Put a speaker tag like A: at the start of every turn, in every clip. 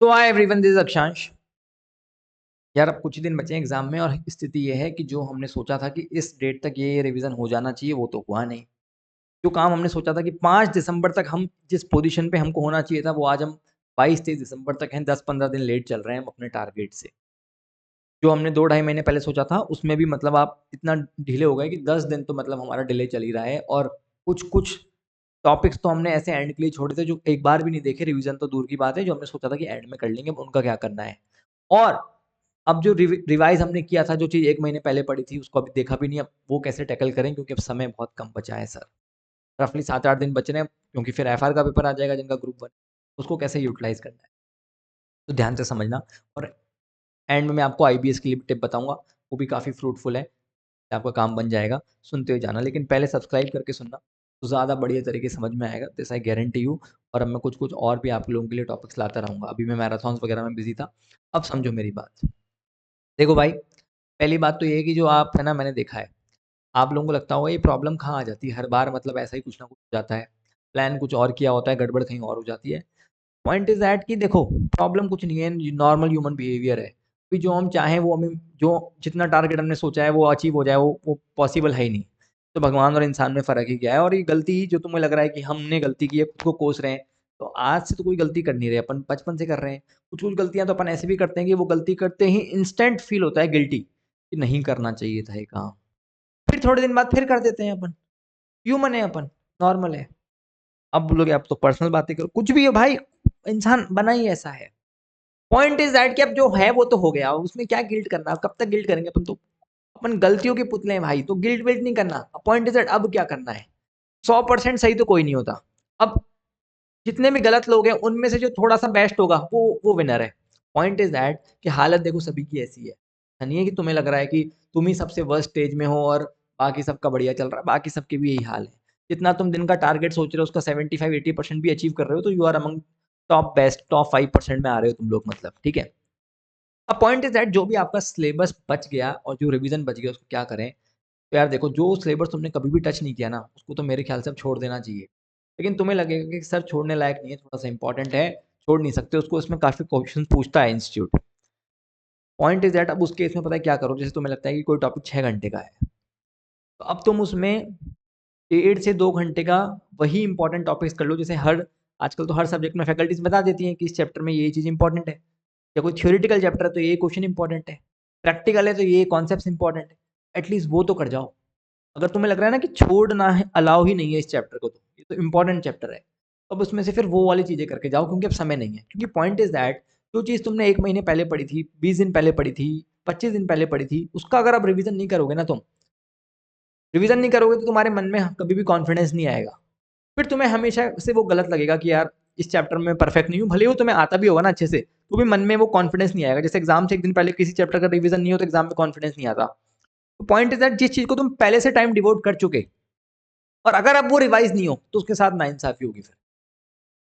A: तो hi everyone, this is अक्षांश। यार अब कुछ ही दिन बचे हैं एग्जाम में और स्थिति ये है कि जो हमने सोचा था कि इस डेट तक ये रिवीजन हो जाना चाहिए वो तो हुआ नहीं। जो काम हमने सोचा था कि 5 दिसंबर तक हम जिस पोजीशन पे हमको होना चाहिए था वो आज हम 22-23 दिसंबर तक हैं। 10-15 दिन लेट चल रहे हैं हम अपने टारगेट से। जो हमने 2 ढाई महीने पहले सोचा था उसमें भी मतलब आप इतना ढीले हो गए कि 10 दिन तो मतलब हमारा डिले चल ही रहा है। और कुछ टॉपिक्स तो हमने ऐसे एंड के लिए छोड़े थे जो एक बार भी नहीं देखे। रिवीजन तो दूर की बात है, जो हमने सोचा था कि एंड में कर लेंगे, अब उनका क्या करना है। और अब जो रिवाइज हमने किया था, जो चीज़ 1 महीने पहले पड़ी थी, उसको अभी देखा भी नहीं। अब वो कैसे टैकल करें, क्योंकि अब समय बहुत कम बचा है सर। रफली 7-8 दिन बच रहे हैं, क्योंकि फिर एफआर का पेपर आ जाएगा जिनका ग्रुप 1, उसको कैसे यूटिलाइज़ करना है। तो ध्यान से समझना। और एंड में मैं आपको आईबीएस के लिए टिप बताऊँगा, वो भी काफ़ी फ्रूटफुल है, आपका काम बन जाएगा। सुनते हुए जाना, लेकिन पहले सब्सक्राइब करके सुनना, तो ज़्यादा बढ़िया तरीके से समझ में आएगा, दिस आई गारंटी यू। और अब मैं कुछ-कुछ और भी आप लोगों के लिए टॉपिक्स लाता रहूँगा। अभी मैं मैराथन्स वगैरह में बिज़ी था, अब समझो मेरी बात। देखो भाई, पहली बात तो ये है कि जो आप है ना, मैंने देखा है, आप लोगों को लगता होगा ये प्रॉब्लम कहाँ आ जाती है, हर बार मतलब ऐसा ही कुछ ना कुछ हो जाता है। प्लान कुछ और किया होता है, गड़बड़ कहीं और हो जाती है। पॉइंट इज़ दैट कि देखो, प्रॉब्लम कुछ नहीं है, नॉर्मल ह्यूमन बिहेवियर है। कि जो हम चाहें वो हमें, जो जितना टारगेट हमने सोचा है वो अचीव हो जाए, वो पॉसिबल है ही नहीं। तो भगवान और इंसान में फ़र्क ही क्या है। और ये गलती जो तुम्हें लग रहा है कि हमने गलती की है, खुद को कोस रहे हैं, तो आज से तो कोई गलती कर नहीं रहे, अपन बचपन से कर रहे हैं। कुछ-कुछ गलतियाँ तो अपन ऐसे भी करते हैं कि वो गलती करते ही इंस्टेंट फ़ील होता है गिल्टी, कि नहीं करना चाहिए था ये काम। फिर थोड़े दिन बाद फिर कर देते हैं अपन। ह्यूमन है अपन, नॉर्मल है। अब बोलोगे अब तो पर्सनल बातें करो, कुछ भी है भाई, इंसान बना ही ऐसा है। पॉइंट इज दैट कि अब जो है वो तो हो गया, उसमें क्या गिल्ट करना, कब तक गिल्ट करेंगे अपन। तो अपन गलतियों के पुतले हैं भाई, तो गिल्ट विल्ट नहीं करना। पॉइंट इज दैट अब क्या करना है। 100% सही तो कोई नहीं होता। अब जितने भी गलत लोग हैं उनमें से जो थोड़ा सा बेस्ट होगा वो विनर है। पॉइंट इज दैट कि हालत देखो सभी की ऐसी है। ऐसा नहीं है कि तुम्हें लग रहा है कि तुम ही सबसे वर्स्ट स्टेज में हो और बाकी सबका बढ़िया चल रहा है, बाकी सबके भी यही हाल है। जितना तुम दिन का टारगेट सोच रहे हो उसका 75-80% भी अचीव कर रहे हो, तो you are among top best, top 5% में आ रहे हो तुम लोग, मतलब ठीक है। अब पॉइंट इज दैट जो भी आपका सिलेबस बच गया और जो रिवीजन बच गया उसको क्या करें। तो यार देखो, जो सिलेबस तुमने कभी भी टच नहीं किया ना, उसको तो मेरे ख्याल से अब छोड़ देना चाहिए। लेकिन तुम्हें लगेगा कि सर छोड़ने लायक नहीं है, थोड़ा सा इंपॉर्टेंट है, छोड़ नहीं सकते उसको, इसमें काफ़ी क्वेश्चन पूछता है इंस्टीट्यूट। पॉइंट इज दैट अब उस केस में पता है क्या करो। जैसे तुम्हें लगता है कि कोई टॉपिक 6 घंटे का है, तो अब तुम उसमें 1.5 से 2 घंटे का वही इंपॉर्टेंट टॉपिक्स कर लो। जैसे हर आजकल तो हर सब्जेक्ट में फैकल्टीज बता देती हैं कि इस चैप्टर में ये चीज़ इंपॉर्टेंट है, या कोई थ्योरेटिकल चैप्टर है तो ये क्वेश्चन इंपॉर्टेंट है, प्रैक्टिकल है तो ये कॉन्सेप्ट इंपॉर्टेंट है। एटलीस्ट वो तो कर जाओ। अगर तुम्हें लग रहा है ना कि छोड़ना है, अलाउ ही नहीं है इस चैप्टर को, तो ये तो इंपॉर्टेंट चैप्टर है, अब उसमें से फिर वो वाली चीज़ें करके जाओ, क्योंकि अब समय नहीं है। क्योंकि पॉइंट इज दैट जो चीज़ तुमने 1 महीने पहले पढ़ी थी, 20 दिन पहले पढ़ी थी, 25 दिन पहले पढ़ी थी, उसका अगर आप रिवीजन नहीं करोगे ना, तुम रिवीजन नहीं करोगे तो तुम्हारे मन में कभी भी कॉन्फिडेंस नहीं आएगा। फिर तुम्हें हमेशा से वो गलत लगेगा कि यार इस चैप्टर में परफेक्ट नहीं हूँ, भले ही वो तुम्हें आता भी होगा ना अच्छे से, तो भी मन में वो कॉन्फिडेंस नहीं आएगा। जैसे एग्जाम से एक दिन पहले किसी चैप्टर का रिवीजन नहीं हो तो एग्जाम में कॉन्फिडेंस नहीं आता। तो पॉइंट इज दैट जिस चीज़ को तुम पहले से टाइम डिवोट कर चुके, और अगर अब वो रिवाइज नहीं हो तो उसके साथ नाइंसाफी होगी फिर।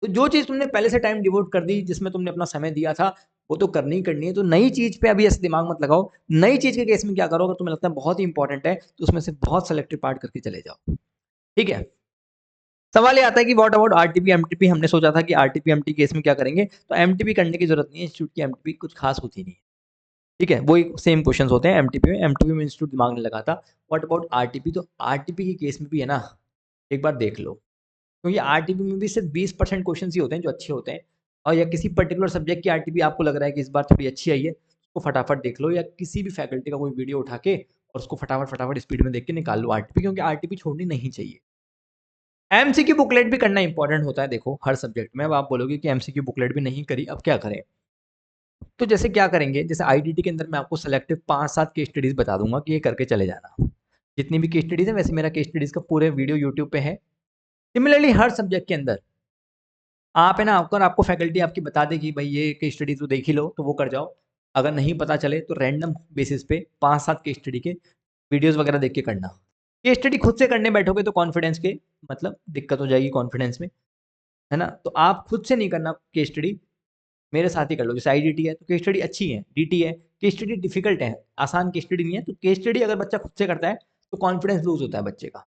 A: तो जो चीज़ तुमने पहले से टाइम डिवोट कर दी, जिसमें तुमने अपना समय दिया था, वो तो करनी ही करनी है। तो नई चीज़ पे अभी ऐसे दिमाग मत लगाओ। नई चीज़ के केस में क्या करो, अगर तुम्हें लगता है बहुत ही इंपॉर्टेंट है तो उसमें से बहुत सेलेक्टिव पार्ट करके चले जाओ, ठीक है। सवाल ये आता है कि व्हाट अबाउट आरटीपी एमटीपी। हमने सोचा था कि आरटीपी एमटी केस में क्या करेंगे, तो एमटीपी करने की जरूरत नहीं है, इंस्टीट्यूट की एमटीपी कुछ खास होती नहीं है, ठीक है। वही सेम क्वेश्चंस होते हैं एमटीपी में, एमटीपी में इंस्टीट्यूट दिमाग नहीं लगाता। व्हाट अबाउट आरटीपी, तो आरटीपी के केस में भी है ना, एक बार देख लो, क्योंकि आरटीपी में भी सिर्फ 20% क्वेश्चन ही होते हैं जो अच्छे होते हैं। और या किसी पर्टिकुलर सब्जेक्ट की आरटीपी आपको लग रहा है कि इस बार थोड़ी अच्छी आई है, उसको फटाफट देख लो, या किसी भी फैकल्टी का कोई वीडियो उठा के और उसको फटाफट फटाफट स्पीड में देख के निकाल लो आरटीपी, क्योंकि आरटीपी छोड़नी नहीं चाहिए। एमसीक्यू बुकलेट भी करना इंपॉर्टेंट होता है देखो हर सब्जेक्ट में। अब आप बोलोगे कि एमसीक्यू बुकलेट भी नहीं करी, अब क्या करें। तो जैसे क्या करेंगे, जैसे आईटीटी के अंदर मैं आपको सेलेक्टिव 5-7 केस स्टडीज बता दूंगा कि ये करके चले जाना। जितनी भी केस स्टडीज है, वैसे मेरा केस स्टडीज का पूरे वीडियो यूट्यूब पे है। सिमिलरली हर सब्जेक्ट के अंदर आप है ना, अगर आपको फैकल्टी आपकी बता दे कि भाई ये केस स्टडी तो देख ही लो, तो वो कर जाओ। अगर नहीं पता चले तो रैंडम बेसिस पे 5-7 केस स्टडी के वीडियोस वगैरह देख के करना। केस स्टडी खुद से करने बैठोगे तो कॉन्फिडेंस के मतलब दिक्कत हो जाएगी कॉन्फिडेंस में, है ना। तो आप खुद से नहीं करना केस स्टडी, मेरे साथ ही कर लो। जैसे आईडीटी है तो केस स्टडी अच्छी है, डीटी है केस स्टडी डिफिकल्ट है, आसान केस स्टडी नहीं है। तो केस स्टडी अगर बच्चा खुद से करता है तो कॉन्फिडेंस लूज होता है बच्चे का।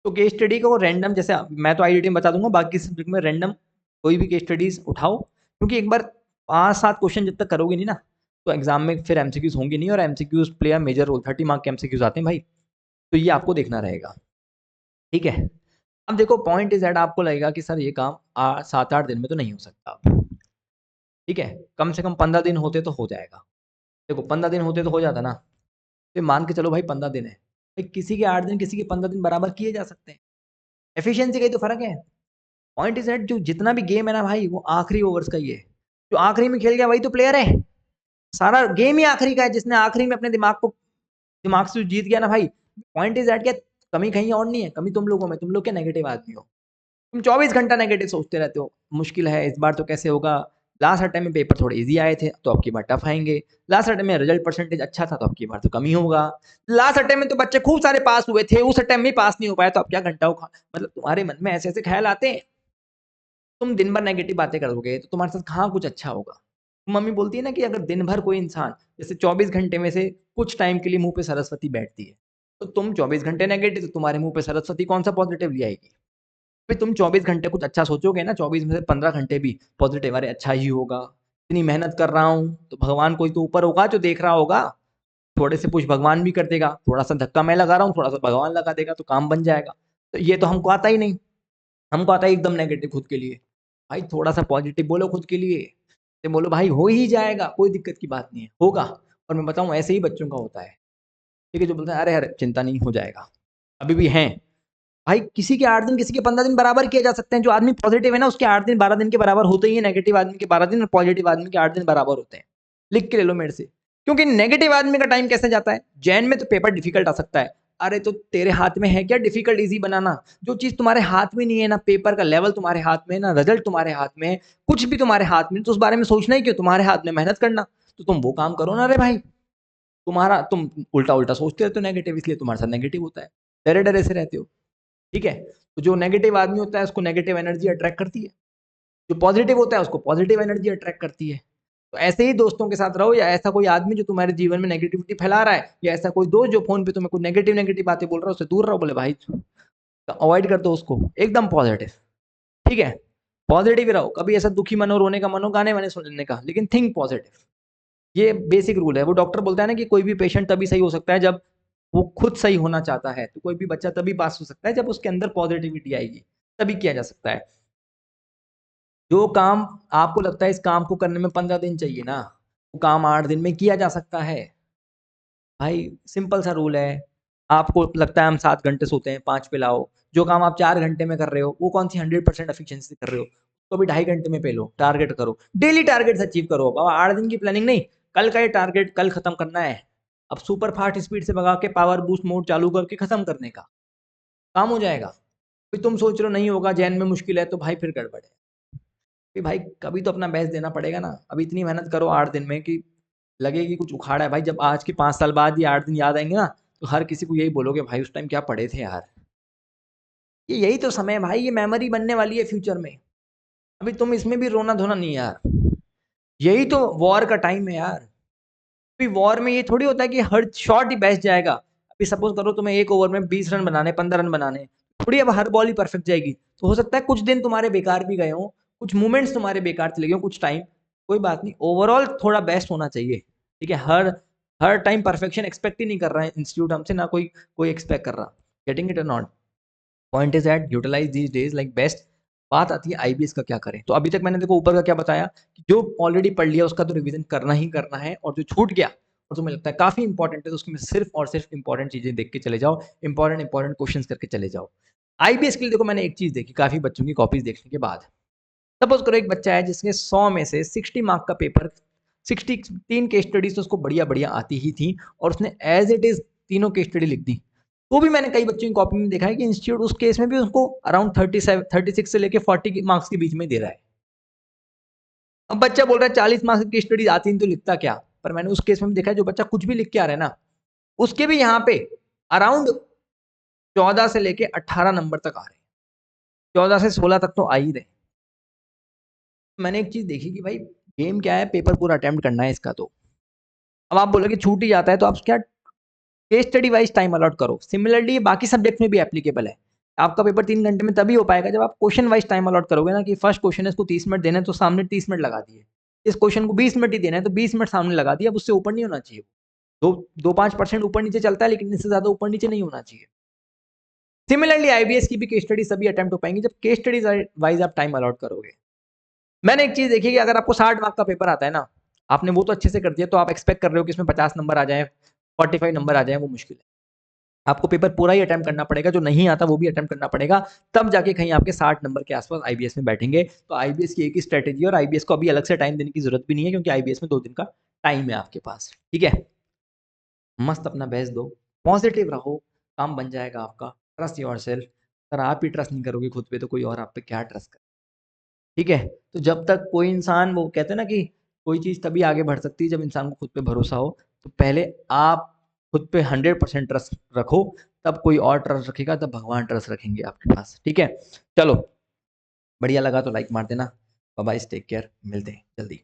A: तो केस स्टडी को रैंडम, जैसे मैं तो आईडीटी में बता दूंगा, बाकी सब्जेक्ट में रैंडम कोई भी केस स्टडीज उठाओ, क्योंकि एक बार 5-7 क्वेश्चन जब तक करोगे नहीं ना, तो एग्जाम में फिर एमसीक्यूज होंगे नहीं, और MCQs play a major role. 30 mark के एमसीक्यूज आते हैं भाई, तो ये आपको देखना रहेगा, ठीक है। अब देखो पॉइंट इज दैट, आपको लगेगा कि सर ये काम 7-8 दिन में तो नहीं हो सकता, ठीक है, कम से कम 15 दिन होते तो हो जाएगा। देखो 15 दिन होते तो हो जाता ना, तो मान के चलो भाई 15 दिन है, भाई किसी के 8 दिन किसी के 15 दिन बराबर किए जा सकते हैं, एफिशिएंसी का ही तो फर्क है। पॉइंट इज दैट, जो जितना भी गेम है ना भाई, वो आखिरी ओवर्स का ही है। जो आखिरी में खेल गया वही तो प्लेयर है, सारा गेम ही आखिरी का है। जिसने आखिरी में अपने दिमाग से जीत गया ना भाई। पॉइंट इज दैट, क्या कमी कहीं और नहीं है, कमी तुम लोगों में, तुम लोग क्या नेगेटिव आदमी हो, तुम 24 घंटा नेगेटिव सोचते रहते हो, मुश्किल है इस बार तो कैसे होगा, लास्ट अटेम्प्ट में पेपर थोड़े इजी आए थे तो आपकी बार टफ आएंगे, लास्ट अटेम्प्ट में रिजल्ट परसेंटेज अच्छा था तो आपकी बार तो कमी होगा, लास्ट अटेम्प्ट में तो बच्चे खूब सारे पास हुए थे, उस अटेम्प्ट में पास नहीं हो पाए तो आप क्या घंटा हो, मतलब तुम्हारे मन में ऐसे ऐसे ख्याल आते हैं। तुम दिन भर नेगेटिव बातें करोगे तो तुम्हारे साथ कहाँ कुछ अच्छा होगा। मम्मी बोलती है ना कि अगर दिन भर कोई इंसान जैसे 24 घंटे में से कुछ टाइम के लिए मुंह पे सरस्वती बैठती है, तो तुम 24 घंटे नेगेटिव, तो तुम्हारे मुंह पे सरस्वती कौन सा पॉजिटिव ले आएगी। फिर तुम 24 घंटे कुछ अच्छा सोचोगे ना, 24 में से 15 घंटे भी पॉजिटिव, अरे अच्छा ही होगा, इतनी मेहनत कर रहा हूँ तो भगवान कोई तो ऊपर होगा जो देख रहा होगा, थोड़े से पुश भगवान भी कर देगा, थोड़ा सा धक्का मैं लगा रहा हूँ थोड़ा सा भगवान लगा देगा तो काम बन जाएगा। तो ये तो हमको आता ही नहीं, हमको आता है एकदम नेगेटिव खुद के लिए। भाई थोड़ा सा पॉजिटिव बोलो खुद के लिए, तो बोलो भाई हो ही जाएगा, कोई दिक्कत की बात नहीं है, होगा। और मैं बताऊं ऐसे ही बच्चों का होता है, ठीक है, जो बोलते हैं अरे अरे चिंता नहीं हो जाएगा, अभी भी हैं। भाई किसी के 8 दिन किसी के 15 दिन बराबर किए जा सकते हैं। जो आदमी पॉजिटिव है ना, उसके 8 दिन 12 दिन के बराबर होते ही है, नेगेटिव आदमी के 12 दिन और पॉजिटिव आदमी के 8 दिन बराबर होते हैं। लिख के ले लो मेरे से। क्योंकि नेगेटिव आदमी का टाइम कैसे जाता है, जैन में तो पेपर डिफिकल्ट आ सकता है, अरे तो तेरे हाथ में है क्या डिफिकल्ट इजी बनाना। जो चीज तुम्हारे हाथ में नहीं है ना, पेपर का लेवल तुम्हारे हाथ में है ना, रिजल्ट तुम्हारे हाथ में है, कुछ भी तुम्हारे हाथ में, तो उस बारे में सोचना ही क्यों, तुम्हारे हाथ में मेहनत करना। तो तुम वो काम करो ना रे भाई। तुम उल्टा उल्टा सोचते रहते हो नेगेटिव, इसलिए तुम्हारे साथ नेगेटिव होता है, डरे डरे से रहते हो, ठीक है। तो जो नेगेटिव आदमी होता है उसको नेगेटिव एनर्जी अट्रैक्ट करती है, जो पॉजिटिव होता है उसको पॉजिटिव एनर्जी अट्रैक्ट करती है। तो ऐसे ही दोस्तों के साथ रहो, या ऐसा कोई आदमी जो तुम्हारे जीवन में नेगेटिविटी फैला रहा है, या ऐसा कोई दोस्त जो फोन पे तुम्हें कुछ नेगेटिव नेगेटिव बातें बोल रहा है, उससे दूर रहो। बोले भाई अवॉइड कर दो उसको, एकदम पॉजिटिव, ठीक है। पॉजिटिव रहो, कभी ऐसा दुखी मनो, रोने का मनो, गाने वाने सुनने का, लेकिन थिंक पॉजिटिव। ये बेसिक रूल है। वो डॉक्टर बोलता है ना कि कोई भी पेशेंट तभी सही हो सकता है जब वो खुद सही होना चाहता है, तो कोई भी बच्चा तभी पास हो सकता है जब उसके अंदर पॉजिटिविटी आएगी, तभी किया जा सकता है। जो काम आपको लगता है इस काम को करने में 15 दिन चाहिए ना, वो काम 8 दिन में किया जा सकता है। भाई सिंपल सा रूल है। आपको लगता है हम 7 घंटे सोते हैं, 5 पे लाओ। जो काम आप 4 घंटे में कर रहे हो, वो कौन सी 100% एफिशिएंसी कर रहे हो, तो भी 2.5 घंटे में पे लो, टारगेट करो, डेली टारगेट अचीव करो। अब 8 दिन की प्लानिंग नहीं, कल का ये टारगेट कल खत्म करना है। अब सुपर फास्ट स्पीड से भगा के पावर बूस्ट मोड चालू करके खत्म करने का काम हो जाएगा। फिर तुम सोच रहे हो नहीं होगा, जैन में मुश्किल है, तो भाई फिर गड़बड़ है। कि भाई कभी तो अपना बेस्ट देना पड़ेगा ना। अभी इतनी मेहनत करो 8 दिन में कि लगे कि कुछ उखाड़ा है। भाई जब आज के 5 साल बाद ये 8 दिन याद आएंगे ना, तो हर किसी को यही बोलोगे भाई उस टाइम क्या पढ़े थे यार। ये यही तो समय है भाई, ये मेमोरी बनने वाली है फ्यूचर में। अभी तुम इसमें भी रोना धोना नहीं यार, यही तो वॉर का टाइम है यार। अभी वॉर में ये थोड़ी होता है कि हर शॉट ही बेस्ट जाएगा। अभी सपोज करो तुम्हें एक ओवर में 20 रन बनाने, 15 रन बनाने, थोड़ी अब हर बॉल ही परफेक्ट जाएगी। तो हो सकता है कुछ दिन तुम्हारे बेकार भी गए हो, कुछ मूवमेंट्स तुम्हारे बेकार चले गए कुछ टाइम, कोई बात नहीं, ओवरऑल थोड़ा बेस्ट होना चाहिए, ठीक है। हर हर टाइम परफेक्शन एक्सपेक्ट ही नहीं कर रहा है इंस्टीट्यूट हमसे, ना कोई कोई एक्सपेक्ट कर रहा। Getting it or not, point is at utilise these days like best. बात आती है आईबीएस का क्या करें। तो अभी तक मैंने देखो ऊपर का क्या बताया कि जो ऑलरेडी पढ़ लिया उसका तो रिवीजन करना ही करना है, और जो छूट गया और तुम्हें लगता है काफी इंपॉर्टेंट है, तो उसमें सिर्फ और सिर्फ इंपॉर्टेंट चीजें देख के चले जाओ, इंपॉर्टेंट क्वेश्चंस करके चले जाओ। आईबीएस के लिए देखो मैंने एक चीज देखी काफी बच्चों की कॉपीज देखने के बाद। सपोज करो एक बच्चा है जिसने 100 में से 60 मार्क का पेपर, 63 केस स्टडीज तो उसको बढ़िया बढ़िया आती ही थी, और उसने एज इट इज तीनों केस स्टडी लिख दी। तो भी मैंने कई बच्चों की कॉपी में देखा है कि इंस्टीट्यूट उस केस में भी उसको अराउंड 36 से लेके 40 मार्क्स के बीच में दे रहा है। अब बच्चा बोल रहा है 40 मार्क्स की स्टडीज आती नहीं तो लिखता क्या। पर मैंने उस केस में भी देखा है जो बच्चा कुछ भी लिख के आ रहा है ना, उसके भी यहाँ पे अराउंड 14 से लेके 18 नंबर तक आ रहे हैं, 14 से 16 तक तो आ ही रहे। मैंने एक चीज देखी कि भाई गेम क्या है, पेपर पूरा अटेम्प्ट करना है इसका। तो अब आप बोलोगे छूट ही जाता है, तो आप क्या case study wise time allot करो। सिमिलरली बाकी सब्जेक्ट में भी एप्लीकेबल है। आपका पेपर 3 घंटे में तभी हो पाएगा जब आप क्वेश्चन वाइज टाइम अलॉट करोगे ना, कि फर्स्ट क्वेश्चन है इसको 30 मिनट देने, तो सामने 30 मिनट लगा दिए। इस क्वेश्चन को 20 मिनट ही देना है तो 20 मिनट सामने लगा दिया, अब उससे ऊपर नहीं होना चाहिए। 2-5% ऊपर नीचे चलता है, लेकिन इससे ज्यादा ऊपर नीचे नहीं होना चाहिए। सिमिलरली आईबीएस की भी केस स्टडी सभी अटेम्प्ट हो पाएंगी जब केस स्टडीज वाइज आप टाइम अलॉट करोगे। मैंने एक चीज देखी कि अगर आपको 60 मार्क का पेपर आता है ना, आपने वो तो अच्छे से कर दिया, तो आप एक्सपेक्ट कर रहे हो कि इसमें 50 नंबर आ जाए, 45 नंबर आ जाए, वो मुश्किल है। आपको पेपर पूरा ही अटेम्प्ट करना पड़ेगा, जो नहीं आता वो भी अटेम्प्ट करना पड़ेगा, तब जाके कहीं आपके 60 नंबर के आसपास आईबीएस में बैठेंगे। तो आईबीएस की एक ही स्ट्रेटेजी है, और आईबीएस को अभी अलग से टाइम देने की जरूरत भी नहीं है, क्योंकि आईबीएस में 2 दिन का टाइम है आपके पास। ठीक है, मस्त अपना बेस्ट दो, पॉजिटिव रहो, काम बन जाएगा आपका। Trust your self. अगर आप ही ट्रस्ट नहीं करोगे खुद पे, तो कोई और आप पे क्या ट्रस्ट करे। ठीक है, तो जब तक कोई इंसान, वो कहते हैं ना कि कोई चीज़ तभी आगे बढ़ सकती है जब इंसान को खुद पे भरोसा हो। तो पहले आप खुद पे 100% ट्रस्ट रखो, तब कोई और ट्रस्ट रखेगा, तब भगवान ट्रस्ट रखेंगे आपके पास। ठीक है, चलो बढ़िया लगा तो लाइक मार देना। बाय बाय, टेक केयर, मिलते हैं जल्दी।